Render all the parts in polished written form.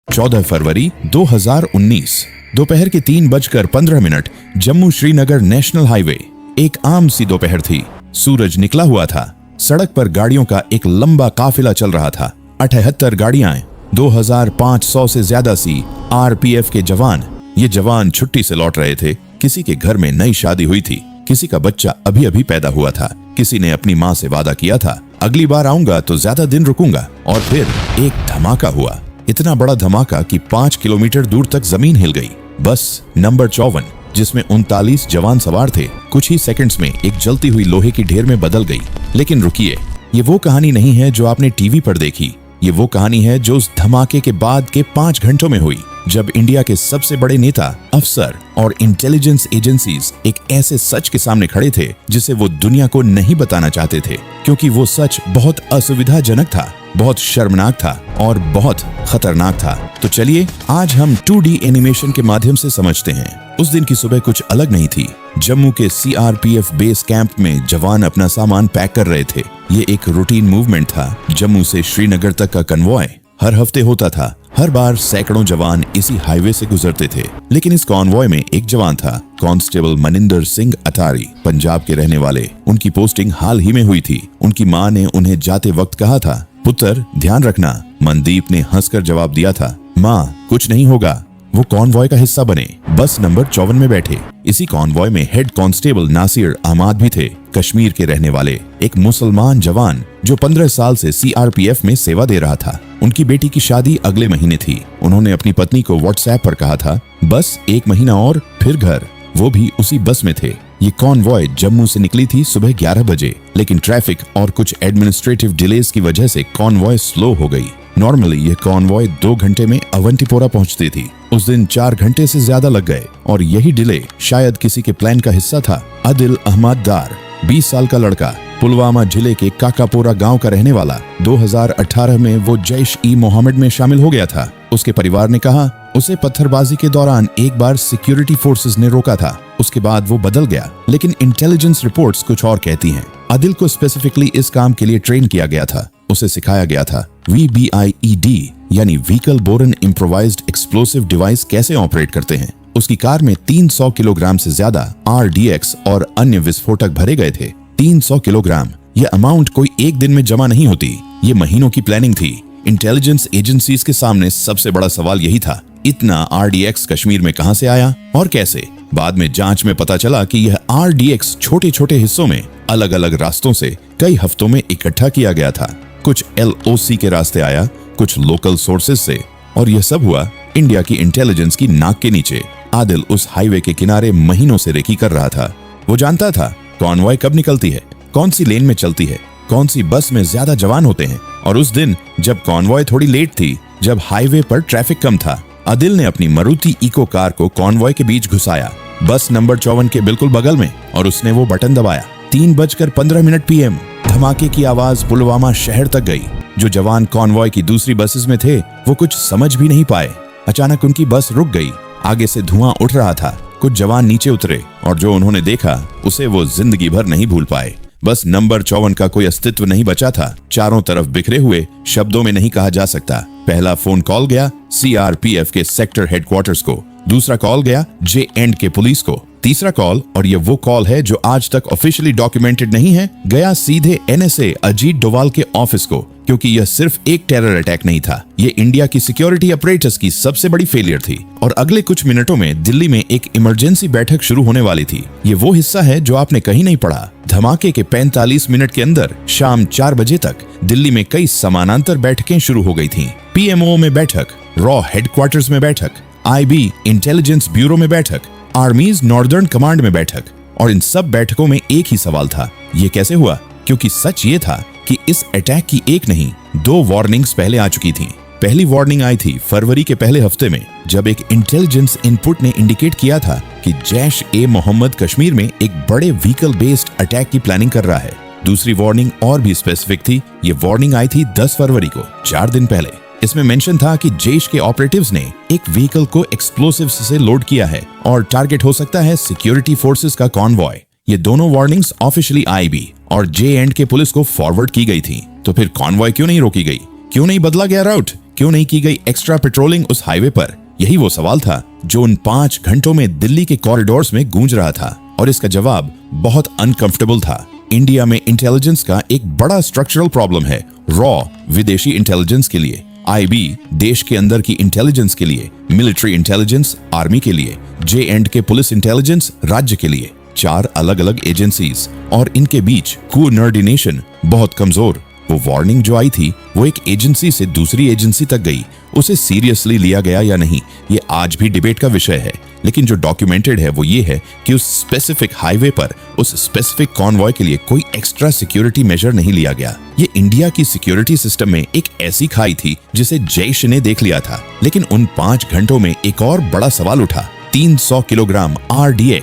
14 फरवरी 2019 दोपहर के 3:15 Jammu Srinagar national highway. एक आम सी दोपहर थी। सूरज निकला हुआ था। सड़क पर गाड़ियों का एक लंबा काफिला चल रहा था। 78 गाड़ियां, 2500 से ज्यादा CRPF के जवान। ये जवान छुट्टी से लौट रहे थे। किसी के घर में नई शादी हुई थी, किसी का बच्चा अभी अभी पैदा हुआ था, किसी ने अपनी माँ से वादा किया था अगली बार आऊंगा तो ज्यादा दिन रुकूंगा। और फिर एक धमाका हुआ। इतना बड़ा धमाका कि 5 किलोमीटर दूर तक जमीन हिल गई। बस नंबर 54 जिसमें 39 जवान सवार थे, कुछ ही सेकंड्स में एक जलती हुई लोहे की ढेर में बदल गई। लेकिन रुकिए, ये वो कहानी नहीं है जो आपने टीवी पर देखी। ये वो कहानी है जो उस धमाके के बाद के 5 घंटों में हुई, जब इंडिया के सबसे बड़े नेता, अफसर और इंटेलिजेंस एजेंसीज एक ऐसे सच के सामने खड़े थे जिसे वो दुनिया को नहीं बताना चाहते थे, क्योंकि वो सच बहुत असुविधाजनक था, बहुत शर्मनाक था और बहुत खतरनाक था। तो चलिए आज हम 2D एनिमेशन के माध्यम से समझते हैं। उस दिन की सुबह कुछ अलग नहीं थी। जम्मू के CRPF बेस कैंप में जवान अपना सामान पैक कर रहे थे। ये एक रूटीन मूवमेंट था। जम्मू से श्रीनगर तक का कन्वॉय हर हफ्ते होता था। हर बार सैकड़ों जवान इसी हाईवे से गुजरते थे। लेकिन इस कॉन्वॉय में एक जवान था, कांस्टेबल मनिंदर सिंह अटारी, पंजाब के रहने वाले। उनकी पोस्टिंग हाल ही में हुई थी। उनकी माँ ने उन्हें जाते वक्त कहा था, पुत्र ध्यान रखना। मनदीप ने हंसकर जवाब दिया था, माँ कुछ नहीं होगा। वो कॉन्वॉय का हिस्सा बने, बस नंबर 54 में बैठे। इसी कॉन्वॉय में हेड कांस्टेबल नासिर अहमद भी थे, कश्मीर के रहने वाले, एक मुसलमान जवान जो 15 साल से CRPF में सेवा दे रहा था। उनकी बेटी की शादी अगले महीने थी। उन्होंने अपनी पत्नी को व्हाट्सएप पर कहा था, बस 1 महीना और फिर घर। वो भी उसी बस में थे। ये कॉन्वॉय जम्मू से निकली थी सुबह 11 बजे, लेकिन ट्रैफिक और कुछ एडमिनिस्ट्रेटिव डिलेज की वजह से कॉन्वॉय स्लो हो गई। नॉर्मली ये कॉन्वॉय 2 घंटे में अवंतीपोरा पहुंचती थी। उस दिन 4 घंटे से ज्यादा लग गए और यही डिले शायद किसी के प्लान का हिस्सा था। आदिल अहमद दार, 20 साल का लड़का, पुलवामा जिले के काकापोरा गांव का रहने वाला। 2018 में वो जैश-ई-मोहम्मद में शामिल हो गया था। उसके परिवार ने कहा उसे पत्थरबाजी के दौरान एक बार सिक्योरिटी फोर्सेस ने रोका था, उसके बाद वो बदल गया। लेकिन इंटेलिजेंस रिपोर्ट्स कुछ और कहती हैं। आदिल को स्पेसिफिकली इस काम के लिए ट्रेन किया गया था। उसे सिखाया गया था VBIED यानी vehicle boron improvised explosive device कैसे ऑपरेट करते हैं। उसकी कार में 300 किलोग्राम से ज्यादा RDX और अन्य विस्फोटक भरे गए थे। 300 किलोग्राम, यह अमाउंट कोई एक दिन में जमा नहीं होती। ये महीनों की प्लानिंग थी। इंटेलिजेंस एजेंसीज के सामने सबसे बड़ा सवाल यही था, इतना RDX कश्मीर में कहां से आया और कैसे। बाद में जांच में पता चला कि यह RDX छोटे छोटे हिस्सों में अलग अलग रास्तों से कई हफ्तों में इकट्ठा किया गया था। कुछ LOC के रास्ते आया, कुछ लोकल सोर्सेज से, और यह सब हुआ इंडिया की इंटेलिजेंस की नाक के नीचे। आदिल उस हाईवे के किनारे महीनों से रेकी कर रहा था। वो जानता था कॉन्वॉय कब निकलती है, कौन सी लेन में चलती है, कौन सी बस में ज्यादा जवान होते हैं। और उस दिन जब कॉन्वॉय थोड़ी लेट थी, जब हाईवे पर ट्रैफिक कम था, आदिल ने अपनी मारुति इको कार को कॉन्वॉय के बीच घुसाया, बस नंबर 54 के बिल्कुल बगल में, और उसने वो बटन दबाया। 3:15 PM धमाके की आवाज पुलवामा शहर तक गई। जो जवान कॉन्वॉय की दूसरी बसेस में थे वो कुछ समझ भी नहीं पाए। अचानक उनकी बस रुक गई। आगे से धुआं उठ रहा था। कुछ जवान नीचे उतरे और जो उन्होंने देखा उसे वो जिंदगी भर नहीं भूल पाए। बस नंबर 54 का कोई अस्तित्व नहीं बचा था। चारों तरफ बिखरे हुए, शब्दों में नहीं कहा जा सकता। पहला फोन कॉल गया CRPF के सेक्टर हेडक्वार्टर्स को, दूसरा कॉल गया J&K पुलिस को, तीसरा कॉल, और ये वो कॉल है जो आज तक ऑफिशियली डॉक्यूमेंटेड नहीं है, गया सीधे NSA अजीत डोवाल के ऑफिस को, क्योंकि यह सिर्फ एक टेरर अटैक नहीं था, ये इंडिया की सिक्योरिटी अपरेटस की सबसे बड़ी फेलियर थी। और अगले कुछ मिनटों में दिल्ली में एक इमरजेंसी बैठक शुरू होने वाली थी। ये वो हिस्सा है जो आपने कहीं नहीं पढ़ा। धमाके के 45 मिनट के अंदर शाम 4 बजे तक दिल्ली में कई समानांतर बैठकें शुरू हो गई थीं। PMO में बैठक, रॉ हेडक्वार्टर्स में बैठक, IB इंटेलिजेंस ब्यूरो में बैठक, आर्मीज नॉर्दर्न कमांड में बैठक। और इन सब बैठकों में एक ही सवाल था, ये कैसे हुआ? क्योंकि सच ये था कि इस अटैक की एक नहीं 2 वार्निंग्स पहले आ चुकी थीं। पहली वार्निंग आई थी फरवरी के पहले हफ्ते में, जब एक इंटेलिजेंस इनपुट ने इंडिकेट किया था कि जैश-ए-मोहम्मद कश्मीर में एक बड़े व्हीकल बेस्ड अटैक की प्लानिंग कर रहा है। दूसरी वार्निंग और भी स्पेसिफिक थी। ये वार्निंग आई थी 10 फरवरी को, 4 दिन पहले। इसमें मेंशन था कि जैश के ऑपरेटिव्स ने एक व्हीकल को एक्सप्लोसिव्स से लोड किया है और टारगेट हो सकता है सिक्योरिटी फोर्सेस का कॉन्वॉय। ये दोनों वार्निंग्स ऑफिशियली IB और J&K पुलिस को फॉरवर्ड की गई थी। तो फिर कॉन्वॉय क्यों नहीं रोकी गई? क्यों नहीं बदला गया राउट? क्यों नहीं की गई एक्स्ट्रा पेट्रोलिंग उस हाईवे पर? यही वो सवाल था जो उन 5 घंटों में दिल्ली के कॉरिडोर्स में गूंज रहा था, और इसका जवाब बहुत अनकंफर्टेबल था। इंडिया में इंटेलिजेंस का एक बड़ा स्ट्रक्चरल प्रॉब्लम है। रॉ विदेशी इंटेलिजेंस के लिए, IB देश के अंदर की इंटेलिजेंस के लिए, मिलिट्री इंटेलिजेंस आर्मी के लिए, J&K पुलिस इंटेलिजेंस राज्य के लिए। 4 अलग अलग एजेंसीज और इनके बीच कोऑर्डिनेशन बहुत कमजोर। वो वार्निंग जो आई थी वो एक एजेंसी से दूसरी एजेंसी तक गई, उसे सीरियसली लिया गया या नहीं ये आज भी डिबेट का विषय है। लेकिन जो डॉक्यूमेंटेड है वो ये है कि उस स्पेसिफिक हाईवे पर उस स्पेसिफिक कॉन्वॉय के लिए कोई एक्स्ट्रा सिक्योरिटी मेजर नहीं लिया गया। ये इंडिया की सिक्योरिटी सिस्टम में एक ऐसी खाई थी जिसे जैश ने देख लिया था। लेकिन उन 5 घंटों में एक और बड़ा सवाल उठा, 300 किलोग्राम RDX।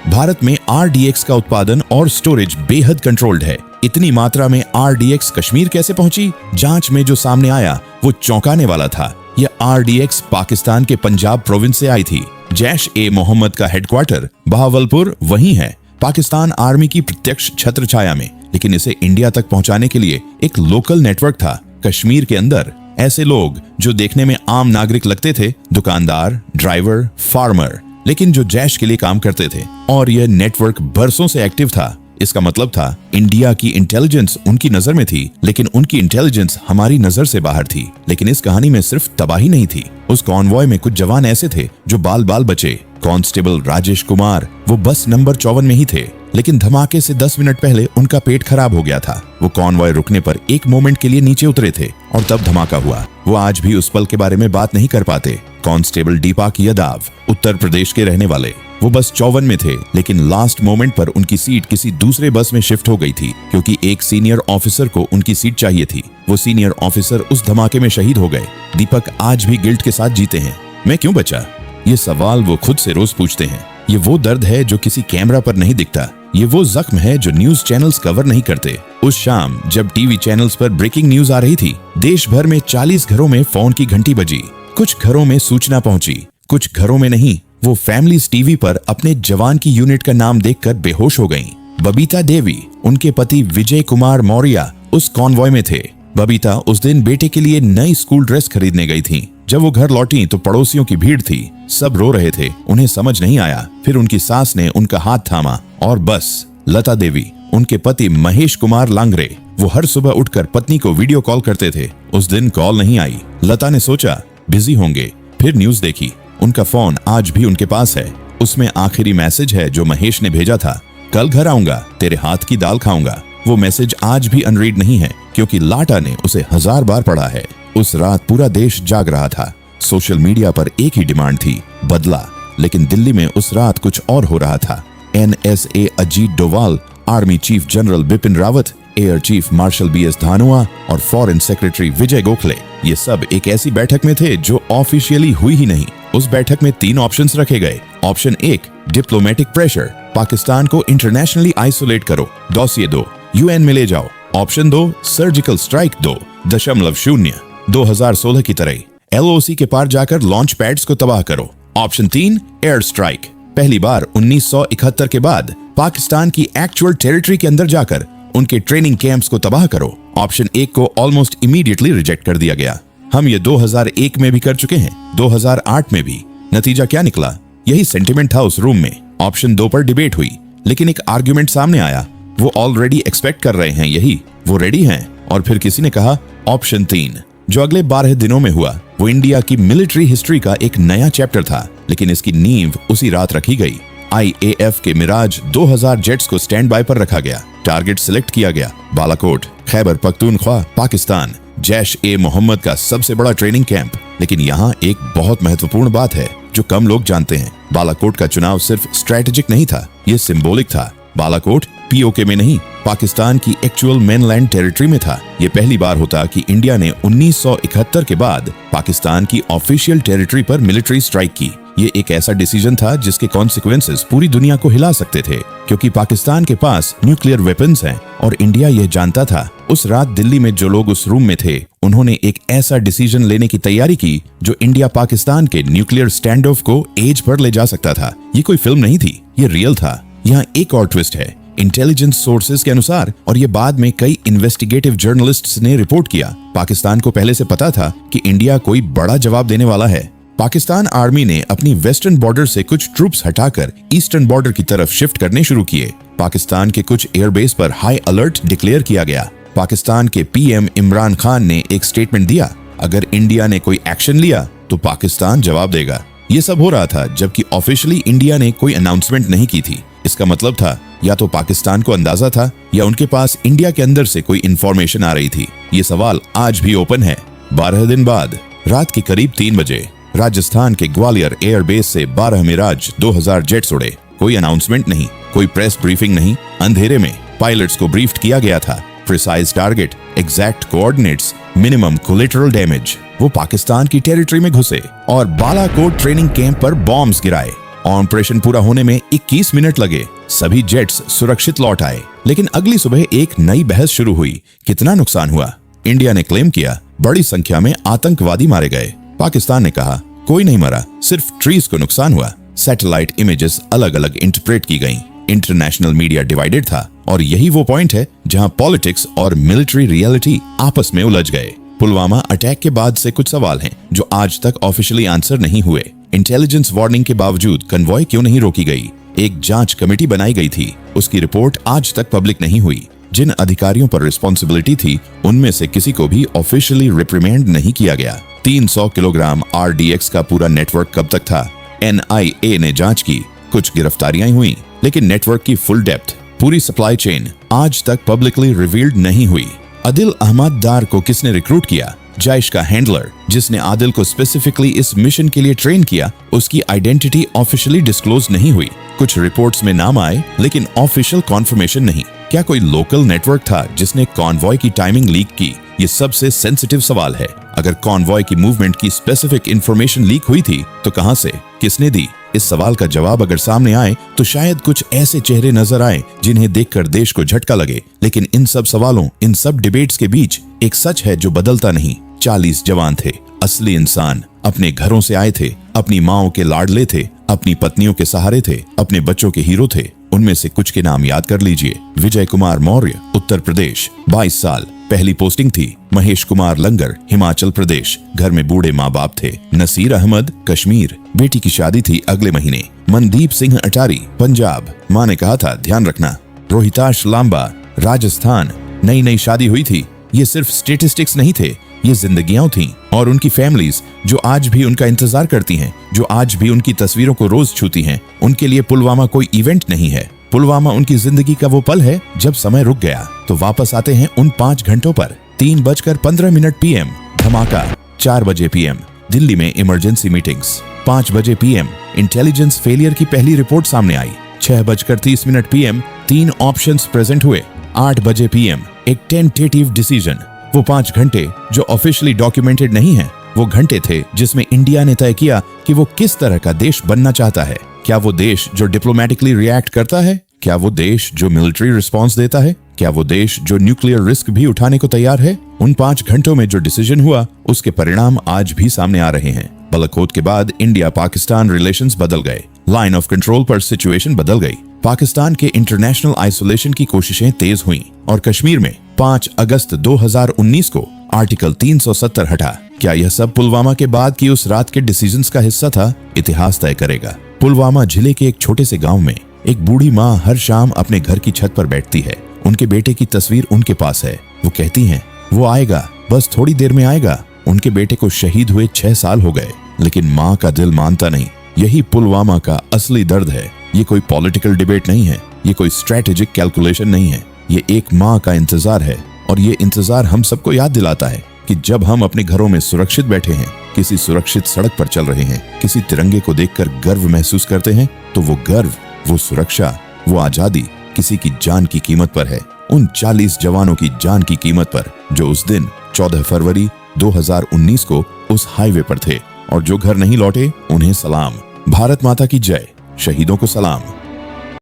भारत में RDX का उत्पादन और स्टोरेज बेहद कंट्रोल्ड है। इतनी मात्रा में RDX कश्मीर कैसे पहुंची? जांच में जो सामने आया वो चौंकाने वाला था। यह RDX पाकिस्तान के पंजाब प्रोविंस से आई थी। जैश-ए-मोहम्मद का हेडक्वार्टर बहावलपुर वहीं है, पाकिस्तान आर्मी की प्रत्यक्ष छत्र छाया में। लेकिन इसे इंडिया तक पहुंचाने के लिए एक लोकल नेटवर्क था। कश्मीर के अंदर ऐसे लोग जो देखने में आम नागरिक लगते थे, दुकानदार, ड्राइवर, फार्मर, लेकिन जो जैश के लिए काम करते थे, और यह नेटवर्क बरसों से एक्टिव था। इसका मतलब था इंडिया की इंटेलिजेंस उनकी नजर में थी, लेकिन उनकी इंटेलिजेंस हमारी नजर से बाहर थी। लेकिन इस कहानी में सिर्फ तबाही नहीं थी। उस कॉन्वॉय में कुछ जवान ऐसे थे जो बाल बाल बचे। कांस्टेबल राजेश कुमार वो बस नंबर 54 में ही थे, लेकिन धमाके से 10 मिनट पहले उनका पेट खराब हो गया था। वो कॉन्वॉय रुकने पर एक मोमेंट के लिए नीचे उतरे थे और तब धमाका हुआ। वो आज भी उस पल के बारे में बात नहीं कर पाते। कांस्टेबल दीपक यादव उत्तर प्रदेश के रहने वाले, वो बस 54 में थे, लेकिन लास्ट मोमेंट पर उनकी सीट किसी दूसरे बस में शिफ्ट हो गई थी क्योंकि एक सीनियर ऑफिसर को उनकी सीट चाहिए थी। वो सीनियर ऑफिसर उस धमाके में शहीद हो गए। दीपक आज भी गिल्ट के साथ जीते हैं। मैं क्यों बचा? ये सवाल वो खुद से रोज पूछते हैं। ये वो दर्द है जो किसी कैमरा पर नहीं दिखता। ये वो जख्म है जो न्यूज चैनल्स कवर नहीं करते। उस शाम जब टीवी चैनल्स पर ब्रेकिंग न्यूज आ रही थी, देश भर में 40 घरों में फोन की घंटी बजी। कुछ घरों में सूचना पहुंची, कुछ घरों में नहीं। वो फैमिलीज टीवी पर अपने जवान की यूनिट का नाम देखकर बेहोश हो गईं। बबीता देवी, उनके पति विजय कुमार मौर्य उस कॉन्वॉय में थे। बबीता उस दिन बेटे के लिए नई स्कूल ड्रेस खरीदने गई थी। जब वो घर लौटी तो पड़ोसियों की भीड़ थी, सब रो रहे थे, उन्हें समझ नहीं आया। फिर उनकी सास ने उनका हाथ थामा और बस। लता देवी, उनके पति महेश कुमार लांगरे, वो हर सुबह उठकर पत्नी को वीडियो कॉल करते थे। उस दिन कॉल नहीं आई। लता ने सोचा बिजी होंगे, फिर न्यूज देखी। उनका फोन आज भी उनके पास है। उसमें आखिरी मैसेज है जो महेश ने भेजा था, कल घर आऊंगा, तेरे हाथ की दाल खाऊंगा। वो मैसेज आज भी अनरीड नहीं है क्योंकि लाटा ने उसे 1000 बार पढ़ा है। उस रात पूरा देश जाग रहा था। सोशल मीडिया पर एक ही डिमांड थी, बदला। लेकिन दिल्ली में उस रात कुछ और हो रहा था। NSA Ajit Doval, army chief general Bipin Rawat, air chief marshal BS Dhanoa और फॉरेन सेक्रेटरी विजय गोखले, ये सब एक ऐसी बैठक में थे जो ऑफिशियली हुई ही नहीं। उस बैठक में 3 ऑप्शंस रखे गए। ऑप्शन 1, डिप्लोमेटिक प्रेशर, पाकिस्तान को इंटरनेशनली आइसोलेट करो, डॉसिए दो, UN में ले जाओ। ऑप्शन 2, सर्जिकल स्ट्राइक दो, 0.0, 2016 की तरह LOC के पार जाकर लॉन्च पैड्स को तबाह करो। ऑप्शन 3, एयर स्ट्राइक, पहली बार 1971 के बाद पाकिस्तान की एक्चुअल टेरिटरी के अंदर जाकर उनके ट्रेनिंग कैंप्स को तबाह करो। ऑप्शन 1 को ऑलमोस्ट इमीडिएटली रिजेक्ट कर दिया गया। हम ये 2001 में भी कर चुके हैं, 2008 में भी। नतीजा क्या निकला? यही सेंटिमेंट था उस रूम में। ऑप्शन 2 पर डिबेट हुई, लेकिन एक आर्ग्यूमेंट सामने आया, वो ऑलरेडी एक्सपेक्ट कर रहे हैं यही, वो रेडी हैं। और फिर किसी ने कहा ऑप्शन 3, जो अगले 12 दिनों में हुआ, वो इंडिया की मिलिट्री हिस्ट्री का एक नया चैप्टर था। लेकिन इसकी नींव उसी रात रखी गई। IAF के मिराज 2000 जेट्स को स्टैंड बाय पर रखा गया। टारगेट सिलेक्ट किया गया, बालाकोट, खैबर पख्तूनख्वा, पाकिस्तान, जैश-ए-मोहम्मद का सबसे बड़ा ट्रेनिंग कैंप। लेकिन यहाँ एक बहुत महत्वपूर्ण बात है जो कम लोग जानते हैं। बालाकोट का चुनाव सिर्फ स्ट्रेटेजिक नहीं था, ये सिंबॉलिक था। बालाकोट POK में नहीं, पाकिस्तान की एक्चुअल मेनलैंड टेरिटरी में था। ये पहली बार होता कि इंडिया ने 1971 के बाद पाकिस्तान की ऑफिशियल टेरिटरी पर मिलिट्री स्ट्राइक की। ये एक ऐसा डिसीजन था जिसके कॉन्सिक्वेंसेस पूरी दुनिया को हिला सकते थे, क्योंकि पाकिस्तान के पास न्यूक्लियर वेपन्स हैं और इंडिया यह जानता था। उस रात दिल्ली में जो लोग उस रूम में थे, उन्होंने एक ऐसा डिसीजन लेने की तैयारी की जो इंडिया पाकिस्तान के न्यूक्लियर स्टैंड ऑफ को एज पर ले जा सकता था। ये कोई फिल्म नहीं थी, ये रियल था। यहाँ एक और ट्विस्ट है। इंटेलिजेंस सोर्सेज के अनुसार, और ये बाद में कई इन्वेस्टिगेटिव जर्नलिस्ट्स ने रिपोर्ट किया, पाकिस्तान को पहले से पता था कि इंडिया कोई बड़ा जवाब देने वाला है। पाकिस्तान आर्मी ने अपनी वेस्टर्न बॉर्डर से कुछ ट्रूप्स हटाकर ईस्टर्न बॉर्डर की तरफ शिफ्ट करने शुरू किए। पाकिस्तान के कुछ एयरबेस पर हाई अलर्ट डिक्लेयर किया गया। पाकिस्तान के पीएम इमरान खान ने एक स्टेटमेंट दिया, अगर इंडिया ने कोई एक्शन लिया तो पाकिस्तान जवाब देगा। ये सब हो रहा था जबकि ऑफिशियली इंडिया ने कोई अनाउंसमेंट नहीं की थी। इसका मतलब था या तो पाकिस्तान को अंदाजा था या उनके पास इंडिया के अंदर से कोई इंफॉर्मेशन आ रही थी। ये सवाल आज भी ओपन है। 12 दिन बाद रात के करीब 3 बजे राजस्थान के ग्वालियर एयरबेस से 12 मिराज 2000 जेट्स उड़े। कोई अनाउंसमेंट नहीं, कोई प्रेस ब्रीफिंग नहीं। अंधेरे में पायलट्स को ब्रीफ्ड किया गया था। Precise target, exact coordinates, minimum collateral damage. वो पाकिस्तान की टेरिटरी में घुसे और बालाकोट ट्रेनिंग कैंप पर बॉम्ब्स गिराए। ऑपरेशन पूरा होने में 21 मिनट लगे। सभी जेट्स सुरक्षित लौट आए। लेकिन अगली सुबह एक नई बहस शुरू हुई। कितना नुकसान हुआ? इंडिया ने क्लेम किया बड़ी संख्या में आतंकवादी मारे गए। पाकिस्तान ने कहा कोई नहीं मरा, सिर्फ ट्रीज को नुकसान हुआ। सैटेलाइट इमेजेस अलग अलग इंटरप्रेट की गईं। इंटरनेशनल मीडिया डिवाइडेड था और यही वो पॉइंट है जहां पॉलिटिक्स और मिलिट्री रियलिटी आपस में उलझ गए। पुलवामा अटैक के बाद से कुछ सवाल हैं जो आज तक ऑफिशियली आंसर नहीं हुए। इंटेलिजेंस वार्निंग के बावजूद कन्वॉय क्यों नहीं रोकी गई? एक जांच कमेटी बनाई गई थी, उसकी रिपोर्ट आज तक पब्लिक नहीं हुई। जिन अधिकारियों पर रिस्पॉन्सिबिलिटी थी उनमें से किसी को भी ऑफिशियली रिप्रिमेंड नहीं किया गया। 300 किलोग्राम RDX का पूरा नेटवर्क कब तक था? NIA ने जांच की, कुछ गिरफ्तारियां हुई, लेकिन नेटवर्क की फुल डेप्थ, पूरी सप्लाई चेन आज तक पब्लिकली रिवील्ड नहीं हुई। आदिल अहमद दार को किसने रिक्रूट किया? जैश का हैंडलर जिसने आदिल को स्पेसिफिकली इस मिशन के लिए ट्रेन किया, उसकी आइडेंटिटी ऑफिशियली डिस्क्लोज नहीं हुई। कुछ रिपोर्ट्स में नाम आए लेकिन ऑफिशियल कॉन्फर्मेशन नहीं। क्या कोई लोकल नेटवर्क था जिसने कॉन्वॉय की टाइमिंग लीक की? ये सबसे सेंसिटिव सवाल है। अगर कॉन्वॉय की मूवमेंट की स्पेसिफिक इंफॉर्मेशन लीक हुई थी तो कहां से, किसने दी? इस सवाल का जवाब अगर सामने आए तो शायद कुछ ऐसे चेहरे नजर आए जिन्हें देखकर देश को झटका लगे। लेकिन इन सब सवालों, इन सब डिबेट्स के बीच एक सच है जो बदलता नहीं। 40 जवान थे, असली इंसान, अपने घरों से आए थे, अपनी माओ के लाडले थे, अपनी पत्नियों के सहारे थे, अपने बच्चों के हीरो थे। उनमें से कुछ के नाम याद कर लीजिए। विजय कुमार मौर्य, उत्तर प्रदेश, 22 साल, पहली पोस्टिंग थी। महेश कुमार लंगर, हिमाचल प्रदेश, घर में बूढ़े माँ बाप थे। नसीर अहमद, कश्मीर, बेटी की शादी थी अगले महीने। मनदीप सिंह अटारी, पंजाब, माँ ने कहा था ध्यान रखना। रोहिताश लांबा, राजस्थान, नई नई शादी हुई थी। ये सिर्फ स्टेटिस्टिक्स नहीं थे, ये जिंदगियां थीं और उनकी फैमिलीज जो आज भी उनका इंतजार करती हैं, जो आज भी उनकी तस्वीरों को रोज छूती हैं। उनके लिए पुलवामा कोई इवेंट नहीं है। पुलवामा उनकी जिंदगी का वो पल है जब समय रुक गया। तो वापस आते हैं उन 5 घंटों पर। 3:15 PM धमाका। 4 बजे PM दिल्ली में इमरजेंसी मीटिंग्स। 5 बजे PM इंटेलिजेंस फेलियर की पहली रिपोर्ट सामने आई। 6:30 PM 3 ऑप्शंस प्रेजेंट हुए। 8 बजे PM एक टेंटेटिव डिसीजन। वो 5 घंटे जो ऑफिशियली डॉक्यूमेंटेड नहीं है, वो घंटे थे जिसमें इंडिया ने तय किया कि वो किस तरह का देश बनना चाहता है। क्या वो देश जो डिप्लोमेटिकली रिएक्ट करता है? क्या वो देश जो मिलिट्री रिस्पांस देता है? क्या वो देश जो न्यूक्लियर रिस्क भी उठाने को तैयार है? उन 5 घंटों में जो डिसीजन हुआ उसके परिणाम आज भी सामने आ रहे हैं। बालाकोट के बाद इंडिया पाकिस्तान रिलेशंस बदल गए। लाइन ऑफ कंट्रोल पर सिचुएशन बदल गई। पाकिस्तान के इंटरनेशनल आइसोलेशन की कोशिशें तेज हुईं और कश्मीर में 5 अगस्त 2019 को आर्टिकल 370 हटा। क्या यह सब पुलवामा के बाद की उस रात के डिसीजंस का हिस्सा था? इतिहास तय करेगा। पुलवामा जिले के एक छोटे से गांव में एक बूढ़ी माँ हर शाम अपने घर की छत पर बैठती है। उनके बेटे की तस्वीर उनके पास है। वो कहती हैं, वो आएगा, बस थोड़ी देर में आएगा। उनके बेटे को शहीद हुए 6 साल हो गए, लेकिन माँ का दिल मानता नहीं। यही पुलवामा का असली दर्द है। ये कोई पॉलिटिकल डिबेट नहीं है, ये कोई स्ट्रेटेजिक कैलकुलेशन नहीं है। ये एक माँ का इंतजार है और ये इंतजार हम सबको याद दिलाता है कि जब हम अपने घरों में सुरक्षित बैठे हैं, किसी सुरक्षित सड़क पर चल रहे हैं, किसी तिरंगे को देखकर गर्व महसूस करते हैं, तो वो गर्व, वो सुरक्षा, वो आजादी किसी की जान की कीमत पर है। उन 40 जवानों की जान की कीमत पर जो उस दिन 14 फरवरी 2019 को उस हाईवे पर थे और जो घर नहीं लौटे, उन्हें सलाम। भारत माता की जय। शहीदों को सलाम।